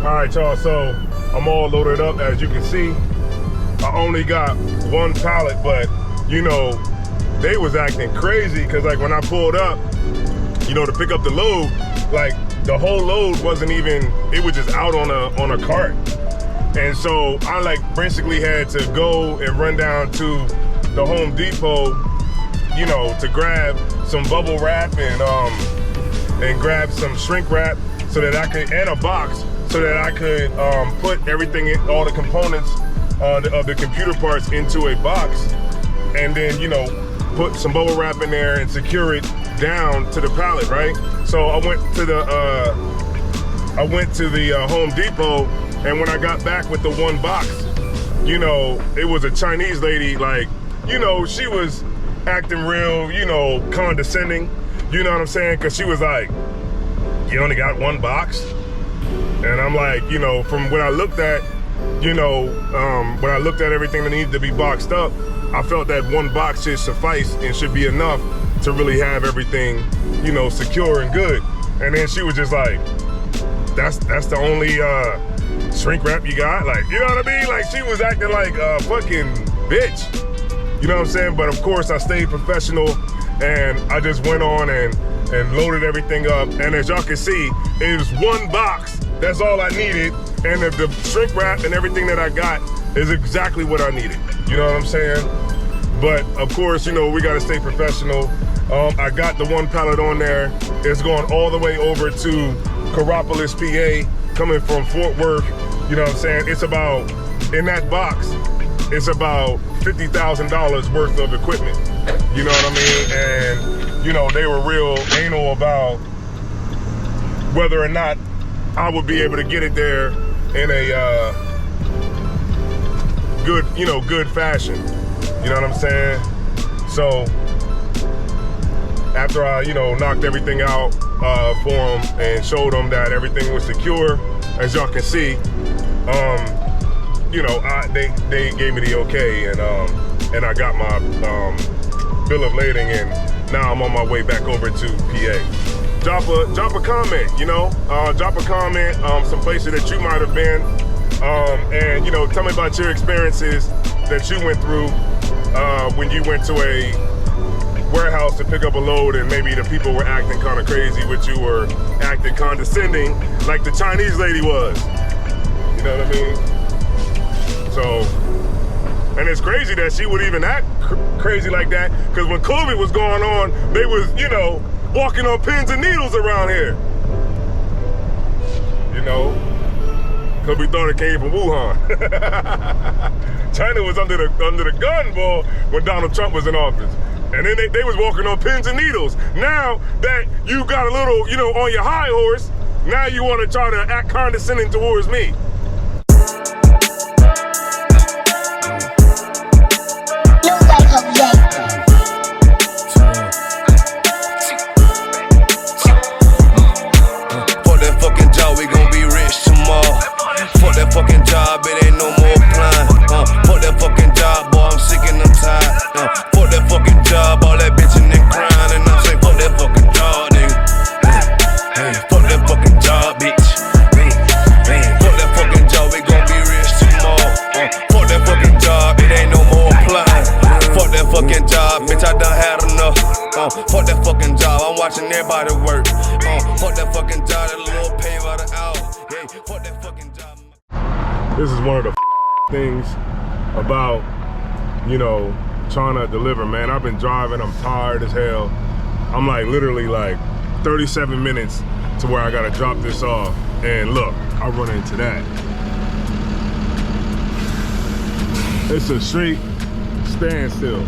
All right, y'all, so I'm all loaded up, as you can see. I only got one pallet, but you know, they was acting crazy because like when I pulled up, you know, to pick up the load, like the whole load wasn't even, it was just out on a cart. And so I like basically had to go and run down to the Home Depot, you know, to grab some bubble wrap and grab some shrink wrap so that I could, and a box, so that I could put everything in, all the components of the computer parts into a box, and then, you know, put some bubble wrap in there and secure it down to the pallet, right? So I went to the Home Depot, and when I got back with the one box, you know, it was a Chinese lady, like, you know, she was acting real, you know, condescending, you know what I'm saying? Because she was like, you only got one box? And I'm like, you know, from when I looked at, you know, when I looked at everything that needed to be boxed up, I felt that one box should suffice and should be enough to really have everything, you know, secure and good. And then she was just like, that's the only shrink wrap you got? Like, you know what I mean? Like, she was acting like a fucking bitch. You know what I'm saying? But of course I stayed professional, and I just went on and loaded everything up. And as y'all can see, it was one box. That's all I needed. And the shrink wrap and everything that I got is exactly what I needed. You know what I'm saying? But of course, you know, we gotta stay professional. I got the one pallet on there. It's going all the way over to Coropolis, PA, coming from Fort Worth. You know what I'm saying? It's about, in that box, it's about $50,000 worth of equipment. You know what I mean? And, you know, they were real anal about whether or not I would be able to get it there in a good, you know, good fashion. You know what I'm saying? So after I, you know, knocked everything out for them and showed them that everything was secure, as y'all can see, you know, they gave me the okay, and I got my bill of lading, and now I'm on my way back over to PA. Drop a comment, you know, drop a comment, some places that you might have been, and, you know, tell me about your experiences that you went through when you went to a warehouse to pick up a load, and maybe the people were acting kind of crazy with you, or acting condescending like the Chinese lady was. You know what I mean? So, and it's crazy that she would even act crazy like that, because when COVID was going on, they was, you know, walking on pins and needles around here. You know, because we thought it came from Wuhan. China was under the gun, boy, when Donald Trump was in office. And then they was walking on pins and needles. Now that you got a little, you know, on your high horse, now you want to try to act condescending towards me. Fucking job, it ain't no more applying. Fuck that fucking job, boy, I'm sick and I'm tired. Fuck that fucking job, all that bitching and crying, and I'm saying fuck that fucking job, nigga. Hey, fuck that fucking job, bitch. Hey, fuck that fucking job, we gon' be rich tomorrow. Fuck that fucking job, it ain't no more applying. Fuck that fucking job, bitch, I done had enough. Fuck that fucking job, I'm watching everybody work. Fuck that fucking job, that little pay by the hour. Hey, fuck that fucking job. This is one of the things about, you know, trying to deliver, man. I've been driving, I'm tired as hell. I'm like literally like 37 minutes to where I gotta drop this off. And look, I run into that. It's a straight standstill.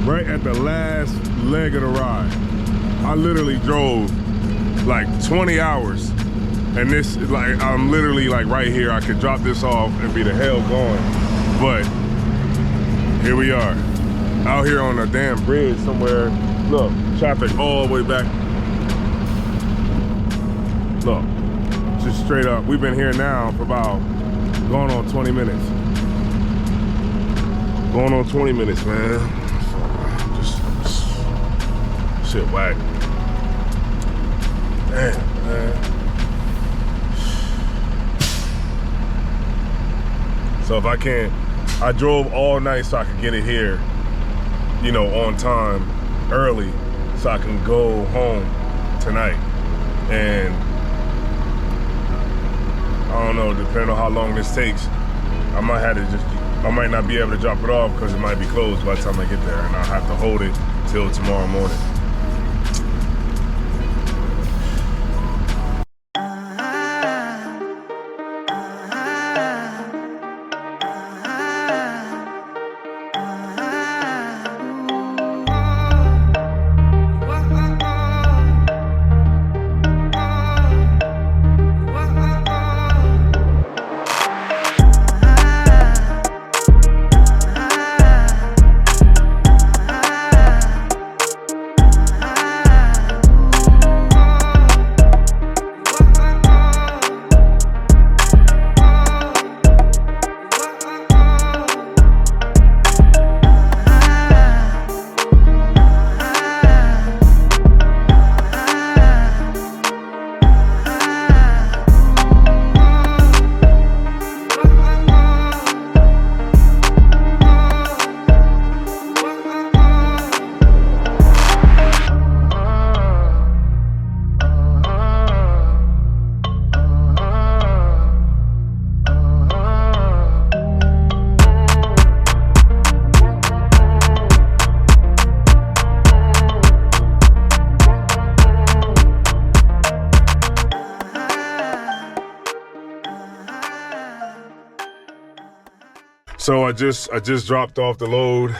Right at the last leg of the ride. I literally drove like 20 hours. And this is like, I'm literally like right here. I could drop this off and be the hell going. But here we are, out here on a damn bridge somewhere. Look, traffic all the way back. Look, just straight up. We've been here now for about going on 20 minutes. Going on 20 minutes, man. Just shit whack. Damn, man. So if I can't, I drove all night so I could get it here, you know, on time, early, so I can go home tonight. And I don't know, depending on how long this takes, I might not be able to drop it off because it might be closed by the time I get there, and I'll have to hold it till tomorrow morning. So I just dropped off the load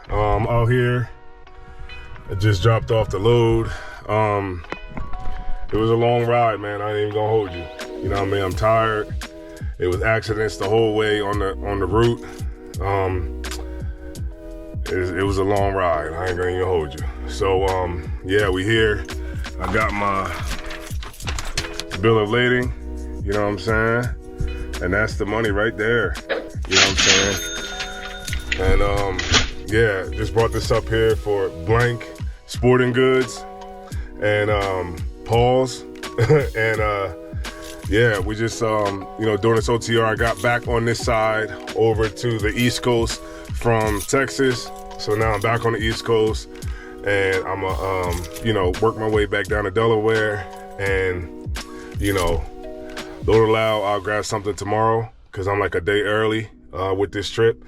out here. I just dropped off the load. It was a long ride, man. I ain't even gonna hold you. You know what I mean? I'm tired. It was accidents the whole way on the route. It was a long ride. I ain't gonna even hold you. So yeah, we here. I got my bill of lading. You know what I'm saying? And that's the money right there. You know what I'm saying? And yeah, just brought this up here for Blank Sporting Goods and Paul's. And yeah, we just you know, during this OTR, I got back on this side over to the East Coast from Texas. So now I'm back on the East Coast, and I'm you know, work my way back down to Delaware, and you know, Lord allow, I'll grab something tomorrow because I'm like a day early with this trip,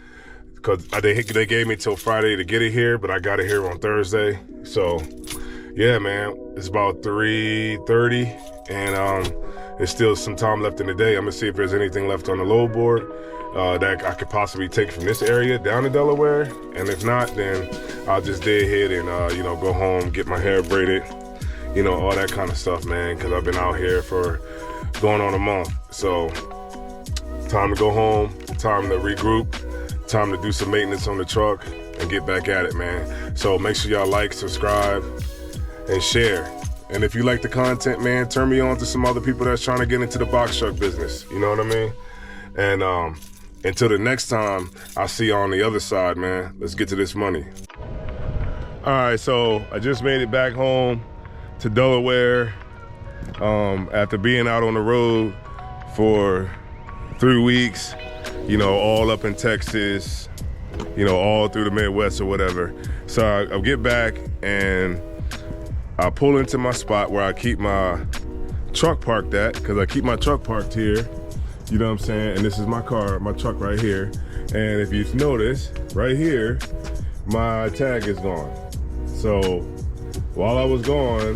because they gave me till Friday to get it here, but I got it here on Thursday. So yeah, man, it's about 3:30, and there's still some time left in the day. I'm gonna see if there's anything left on the load board that I could possibly take from this area down to Delaware, and if not, then I'll just day ahead and you know, go home, get my hair braided, you know, all that kind of stuff, man, because I've been out here for going on a month. So time to go home, time to regroup, time to do some maintenance on the truck and get back at it, man. So make sure y'all like, subscribe, and share. And if you like the content, man, turn me on to some other people that's trying to get into the box truck business. You know what I mean? And until the next time, I'll see you on the other side, man. Let's get to this money. All right, so I just made it back home to Delaware after being out on the road for 3 weeks, you know, all up in Texas, you know, all through the Midwest or whatever. So I'll get back and I pull into my spot where I keep my truck parked at, because I keep my truck parked here, you know what I'm saying? And this is my car, my truck right here. And if you notice, right here, my tag is gone. So while I was gone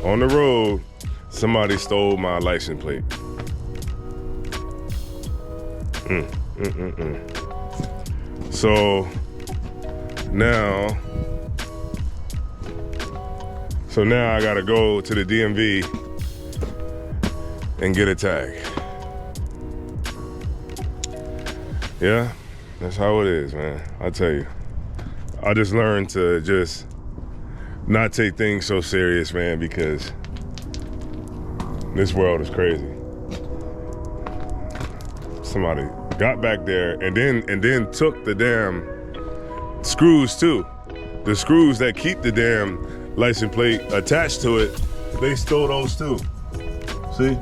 on the road, somebody stole my license plate. So now I gotta go to the DMV and get a tag. Yeah, that's how it is, man. I tell you, I just learned to just not take things so serious, man, because this world is crazy. Somebody got back there and then took the damn screws too. The screws that keep the damn license plate attached to it, they stole those too. See?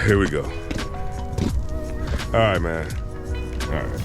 Here we go. All right, man. All right.